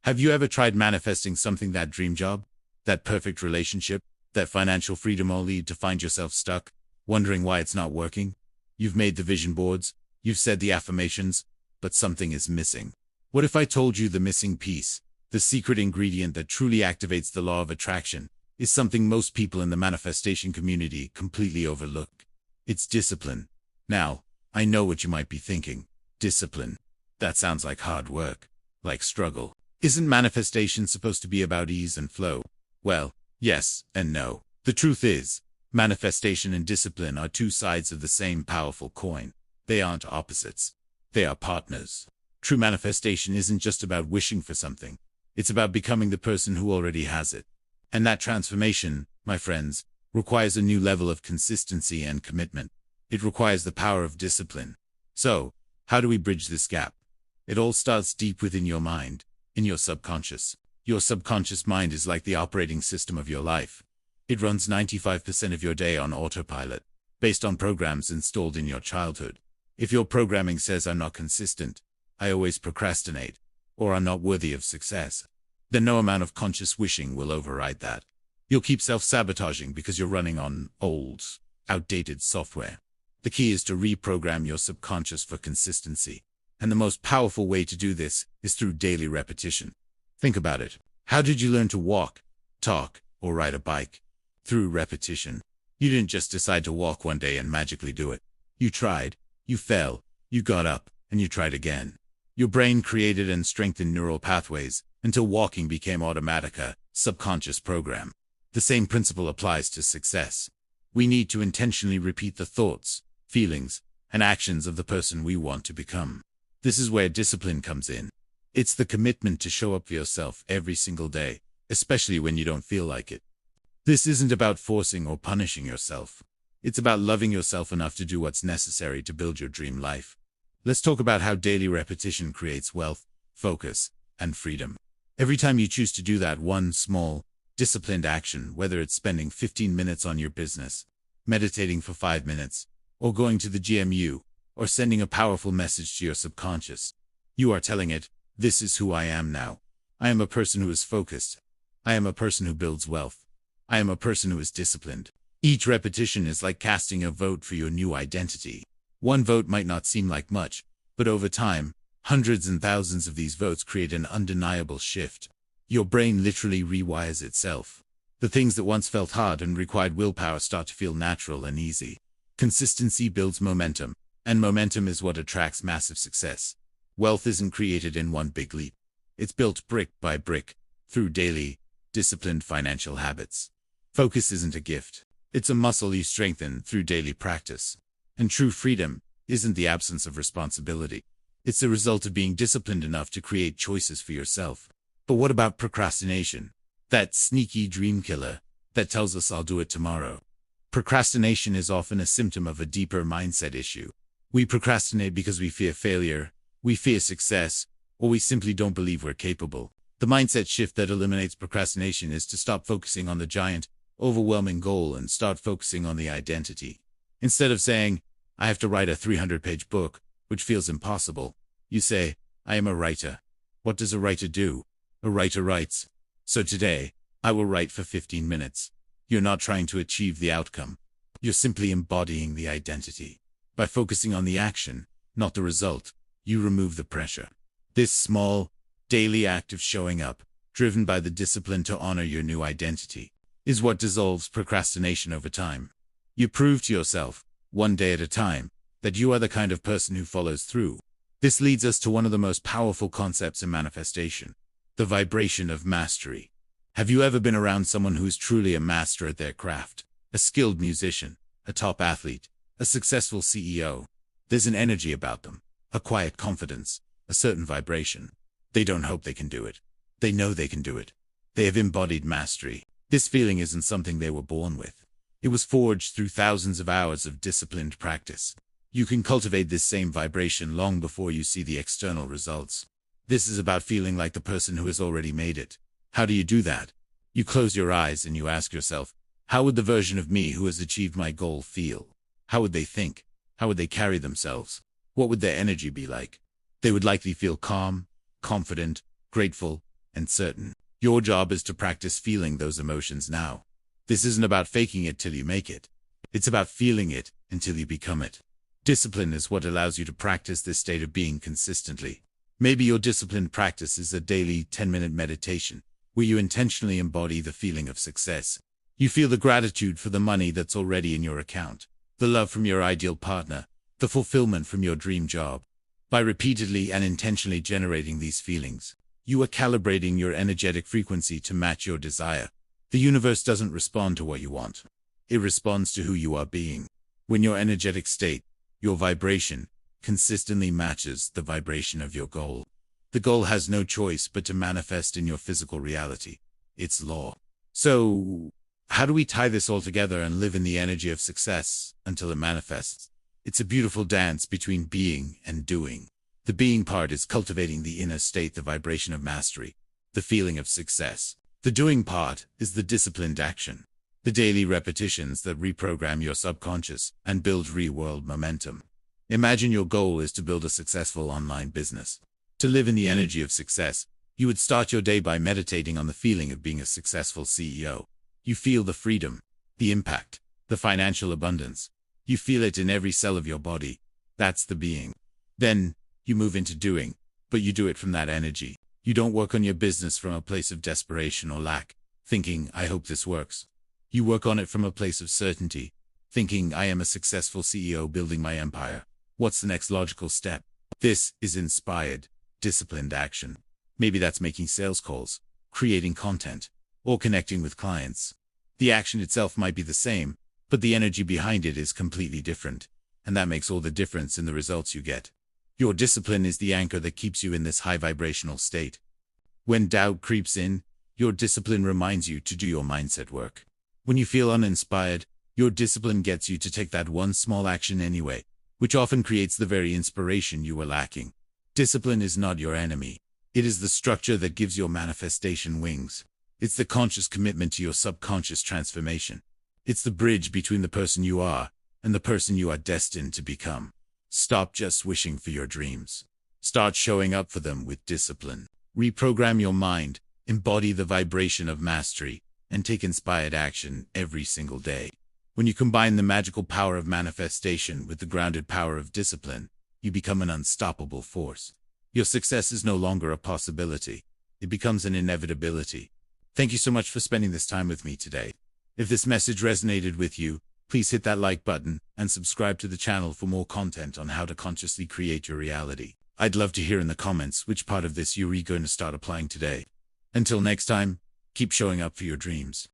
Have you ever tried manifesting something, that dream job, that perfect relationship, that financial freedom, only to find yourself stuck, wondering why it's not working? You've made the vision boards, you've said the affirmations, but something is missing. What if I told you the missing piece, the secret ingredient that truly activates the law of attraction, is something most people in the manifestation community completely overlook? It's discipline. Now, I know what you might be thinking. Discipline. That sounds like hard work, like struggle. Isn't manifestation supposed to be about ease and flow? Well, yes and no. The truth is, manifestation and discipline are two sides of the same powerful coin. They aren't opposites. They are partners. True manifestation isn't just about wishing for something. It's about becoming the person who already has it. And that transformation, my friends, requires a new level of consistency and commitment. It requires the power of discipline. So, how do we bridge this gap? It all starts deep within your mind, in your subconscious. Your subconscious mind is like the operating system of your life. It runs 95% of your day on autopilot, based on programs installed in your childhood. If your programming says I'm not consistent, I always procrastinate, or I'm not worthy of success, then no amount of conscious wishing will override that. You'll keep self-sabotaging because you're running on old, outdated software. The key is to reprogram your subconscious for consistency. And the most powerful way to do this is through daily repetition. Think about it. How did you learn to walk, talk, or ride a bike? Through repetition. You didn't just decide to walk one day and magically do it. You tried, you fell, you got up, and you tried again. Your brain created and strengthened neural pathways until walking became automatic, a subconscious program. The same principle applies to success. We need to intentionally repeat the thoughts, feelings, and actions of the person we want to become. This is where discipline comes in. It's the commitment to show up for yourself every single day, especially when you don't feel like it. This isn't about forcing or punishing yourself. It's about loving yourself enough to do what's necessary to build your dream life. Let's talk about how daily repetition creates wealth, focus, and freedom. Every time you choose to do that one small, disciplined action, whether it's spending 15 minutes on your business, meditating for 5 minutes, or going to the gym, or sending a powerful message to your subconscious, you are telling it, this is who I am now. I am a person who is focused. I am a person who builds wealth. I am a person who is disciplined. Each repetition is like casting a vote for your new identity. One vote might not seem like much, but over time, hundreds and thousands of these votes create an undeniable shift. Your brain literally rewires itself. The things that once felt hard and required willpower start to feel natural and easy. Consistency builds momentum, and momentum is what attracts massive success. Wealth isn't created in one big leap. It's built brick by brick, through daily, disciplined financial habits. Focus isn't a gift. It's a muscle you strengthen through daily practice. And true freedom isn't the absence of responsibility. It's the result of being disciplined enough to create choices for yourself. But what about procrastination? That sneaky dream killer that tells us I'll do it tomorrow. Procrastination is often a symptom of a deeper mindset issue. We procrastinate because we fear failure, we fear success, or we simply don't believe we're capable. The mindset shift that eliminates procrastination is to stop focusing on the giant, overwhelming goal and start focusing on the identity. Instead of saying, I have to write a 300-page book, which feels impossible, you say, I am a writer. What does a writer do? A writer writes. So today, I will write for 15 minutes. You're not trying to achieve the outcome. You're simply embodying the identity. By focusing on the action, not the result, you remove the pressure. This small, daily act of showing up, driven by the discipline to honor your new identity, is what dissolves procrastination over time. You prove to yourself, one day at a time, that you are the kind of person who follows through. This leads us to one of the most powerful concepts in manifestation, the vibration of mastery. Have you ever been around someone who is truly a master at their craft? A skilled musician, a top athlete, a successful CEO. There's an energy about them, a quiet confidence, a certain vibration. They don't hope they can do it. They know they can do it. They have embodied mastery. This feeling isn't something they were born with. It was forged through thousands of hours of disciplined practice. You can cultivate this same vibration long before you see the external results. This is about feeling like the person who has already made it. How do you do that? You close your eyes and you ask yourself, how would the version of me who has achieved my goal feel? How would they think? How would they carry themselves? What would their energy be like? They would likely feel calm, confident, grateful, and certain. Your job is to practice feeling those emotions now. This isn't about faking it till you make it. It's about feeling it until you become it. Discipline is what allows you to practice this state of being consistently. Maybe your disciplined practice is a daily 10-minute meditation, where you intentionally embody the feeling of success. You feel the gratitude for the money that's already in your account, the love from your ideal partner, the fulfillment from your dream job. By repeatedly and intentionally generating these feelings, you are calibrating your energetic frequency to match your desire. The universe doesn't respond to what you want. It responds to who you are being. When your energetic state, your vibration, consistently matches the vibration of your goal, the goal has no choice but to manifest in your physical reality. It's law. So, how do we tie this all together and live in the energy of success until it manifests? It's a beautiful dance between being and doing. The being part is cultivating the inner state, the vibration of mastery, the feeling of success. The doing part is the disciplined action, the daily repetitions that reprogram your subconscious and build real-world momentum. Imagine your goal is to build a successful online business. To live in the energy of success, you would start your day by meditating on the feeling of being a successful CEO. You feel the freedom, the impact, the financial abundance. You feel it in every cell of your body. That's the being. Then, you move into doing, but you do it from that energy. You don't work on your business from a place of desperation or lack, thinking, I hope this works. You work on it from a place of certainty, thinking, I am a successful CEO building my empire. What's the next logical step? This is inspired, disciplined action. Maybe that's making sales calls, creating content, or connecting with clients. The action itself might be the same, but the energy behind it is completely different, and that makes all the difference in the results you get. Your discipline is the anchor that keeps you in this high vibrational state. When doubt creeps in, your discipline reminds you to do your mindset work. When you feel uninspired, your discipline gets you to take that one small action anyway, which often creates the very inspiration you were lacking. Discipline is not your enemy. It is the structure that gives your manifestation wings. It's the conscious commitment to your subconscious transformation. It's the bridge between the person you are and the person you are destined to become. Stop just wishing for your dreams. Start showing up for them with discipline. Reprogram your mind, embody the vibration of mastery, and take inspired action every single day. When you combine the magical power of manifestation with the grounded power of discipline, you become an unstoppable force. Your success is no longer a possibility. It becomes an inevitability. Thank you so much for spending this time with me today. If this message resonated with you, please hit that like button and subscribe to the channel for more content on how to consciously create your reality. I'd love to hear in the comments which part of this you're going to start applying today. Until next time, keep showing up for your dreams.